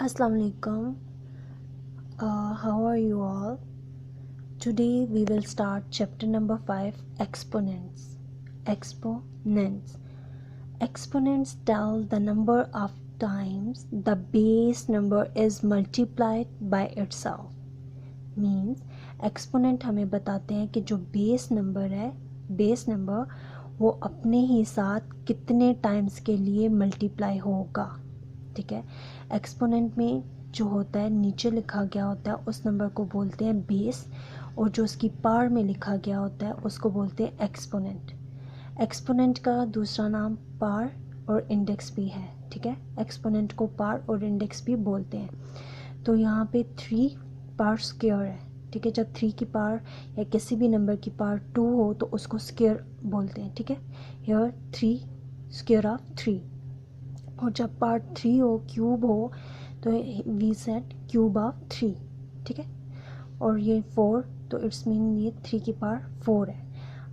Assalamu alaikum. How are you all? Today we will start chapter number 5, exponents. Exponents. Exponents tell the number of times the base number is multiplied by itself. Means exponent हमें बताते हैं कि जो base number है, base number वो अपने ही साथ कितने टाइम्स के लिए मल्टीप्लाई होगा. ठीक है. एक्सपोनेंट में जो होता है नीचे लिखा गया होता है उस नंबर को बोलते हैं बेस, और जो उसकी पावर में लिखा गया होता है उसको बोलते हैं एक्सपोनेंट. एक्सपोनेंट का दूसरा नाम पावर और इंडेक्स भी है. ठीक है. एक्सपोनेंट को पावर और इंडेक्स भी बोलते हैं. तो यहाँ पे 3 पावर स्क्वायर है. ठीक है. जब 3 की पावर या किसी भी नंबर की पावर 2 हो तो उसको स्क्वायर बोलते हैं. ठीक है. Here 3 square of 3. और जब पार्ट 3 हो, क्यूब हो, तो वी सेट क्यूब ऑफ 3. ठीक है. और ये 4, तो इट्स मीन ये 3 की पावर 4 है.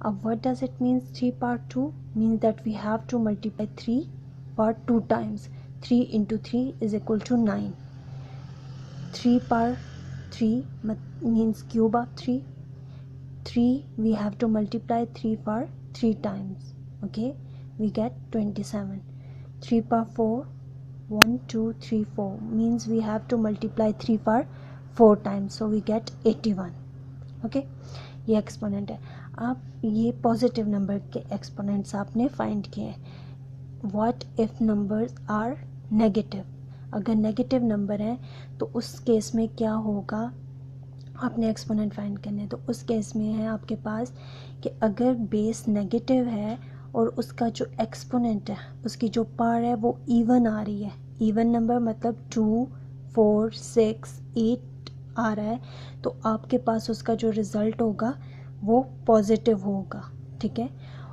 अब what does it means 3 power 2? Means that we have to multiply 3 power 2 times. 3 into 3 is equal to 9. 3 power 3 means cube of 3. 3 we have to multiply 3 for 3 times. Okay, we get 27. 3 power 4, 1 2 3 4 means we have to multiply 3 for 4 times, so we get 81. Okay, ये exponent है. आप ये positive number के exponents आपने find किए हैं. What if numbers are negative? अगर negative number है तो उस केस में क्या होगा, आपने एक्सपोनेंट फाइंड करने. तो उस केस में है आपके पास कि अगर बेस नेगेटिव है और उसका जो एक्सपोनेंट है उसकी जो पावर है वो इवन आ रही है. इवन नंबर मतलब 2 4 6 8 आ रहा है, तो आपके पास उसका जो रिज़ल्ट होगा वो पॉजिटिव होगा. ठीक है.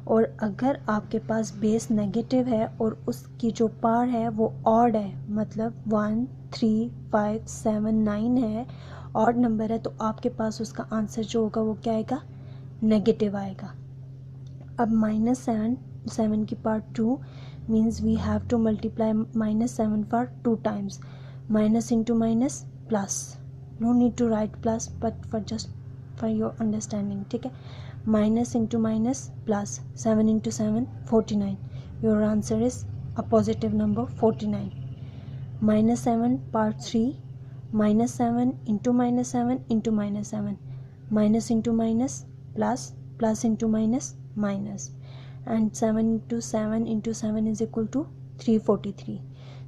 और अगर आपके पास बेस नेगेटिव है और उसकी जो पावर है वो ऑड है, मतलब 1 3 5 7 9 है, ऑड नंबर है, तो आपके पास उसका आंसर जो होगा वो क्या आएगा, नेगेटिव आएगा. अब -7 की power 2 means we have to multiply -7 for 2 times. Minus into minus plus. No need to write plus but for just for your understanding. ठीक है. Minus into minus plus. 7 into 7 49. Your answer is a positive number 49. -7 power 3. -7 into -7 into -7. Minus into minus plus. Plus into minus minus. And 7 into 7 into 7 is equal to 343.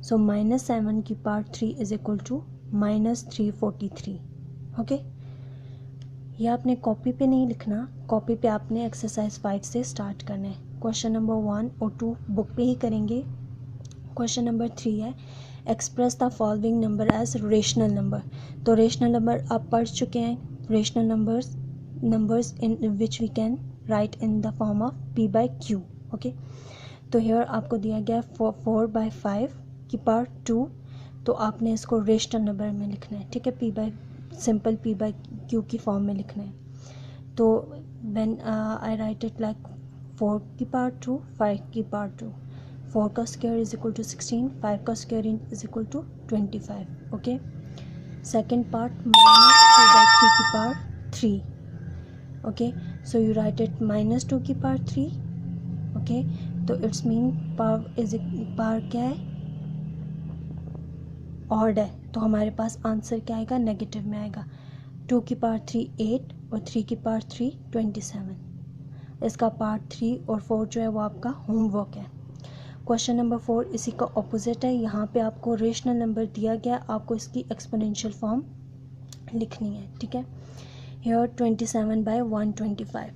So -7 की power 3 is equal to -343. Okay. ये आपने copy पे नहीं लिखना. Copy पे आपने exercise 5 से start करना है. क्वेश्चन नंबर 1 और 2 बुक पे ही करेंगे. क्वेश्चन नंबर 3 है express the following number as rational number. तो रेशनल नंबर आप पढ़ चुके हैं. Rational numbers in which we can write in the form of p/q. Okay. तो हेयर आपको दिया गया 4/5 की पावर 2, तो आपने इसको रेशनल नंबर में लिखना है. ठीक है. सिंपल p/q की फॉर्म में लिखना है. तो when I right it like 4 की पावर 2 5 की पावर 2. 4 का स्क्वायर इज इक्वल टू 16. 5 का square is equal to 25. Okay. Second part -2/3 की power 3. Okay. So you write it -2 की पावर 3. ओके. तो इट्स मीन पावर क्या है, ऑड है, तो हमारे पास आंसर क्या आएगा, नेगेटिव में आएगा. 2 की पावर 3 8 और 3 की पावर 3 27. इसका पार्ट 3 और 4 जो है वो आपका होमवर्क है. क्वेश्चन नंबर 4 इसी का ऑपोजिट है. यहाँ पे आपको रेशनल नंबर दिया गया, आपको इसकी एक्सपोनेंशियल फॉर्म लिखनी है. ठीक है. हियर 27/125.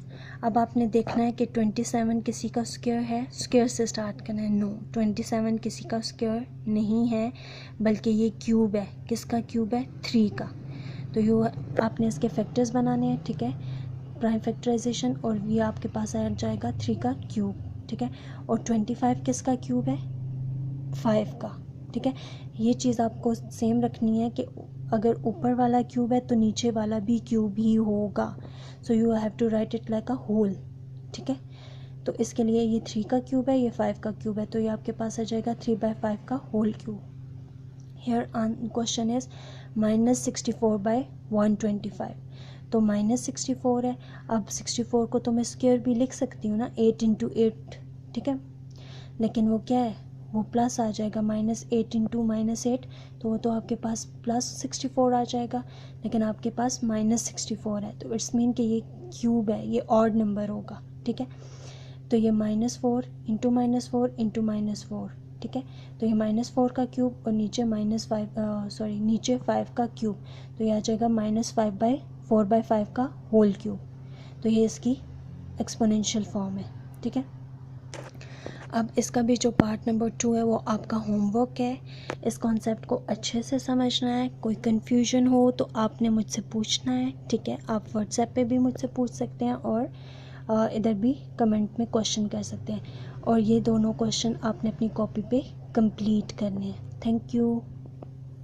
अब आपने देखना है कि 27 किसी का स्क्वायर है, स्क्वायर से स्टार्ट करना है. नो, 27 किसी का स्क्वायर नहीं है, बल्कि ये क्यूब है. किसका क्यूब है, 3 का. तो ये आपने इसके फैक्टर्स बनाने हैं. ठीक है. प्राइम फैक्टराइजेशन, और ये आपके पास आ जाएगा 3 का क्यूब. ठीक है. और 25 किसका क्यूब है, 5 का. ठीक है. ये चीज़ आपको सेम रखनी है कि अगर ऊपर वाला क्यूब है तो नीचे वाला भी क्यूब ही होगा. So you have to write it like a whole. ठीक है. तो इसके लिए ये 3 का क्यूब है, ये 5 का क्यूब है, तो ये आपके पास आ जाएगा 3/5 का whole cube. Here question is -64/125। तो -64 है, अब 64 को तो मैं स्क्वायर भी लिख सकती हूँ ना, 8 × 8, ठीक है, लेकिन वो क्या है, वो प्लस आ जाएगा, -8 × -8, तो वो तो आपके पास +64 आ जाएगा, लेकिन आपके पास -64 है, तो इट्स मीन कि ये क्यूब है, ये ऑड नंबर होगा, ठीक है। तो ये -4 × -4 × -4, ठीक है, तो ये -4 का क्यूब और नीचे नीचे 5 का क्यूब, तो ये आ जाएगा -5/4/5 का होल क्यूब। तो ये इसकी एक्सपोनेंशियल फॉर्म है, ठीक है। अब इसका भी जो पार्ट नंबर 2 है वो आपका होमवर्क है। इस कॉन्सेप्ट को अच्छे से समझना है। कोई कन्फ्यूजन हो तो आपने मुझसे पूछना है, ठीक है। आप व्हाट्सएप पे भी मुझसे पूछ सकते हैं और इधर भी कमेंट में क्वेश्चन कर सकते हैं, और ये दोनों क्वेश्चन आपने अपनी कॉपी पे कंप्लीट करने हैं। Thank you.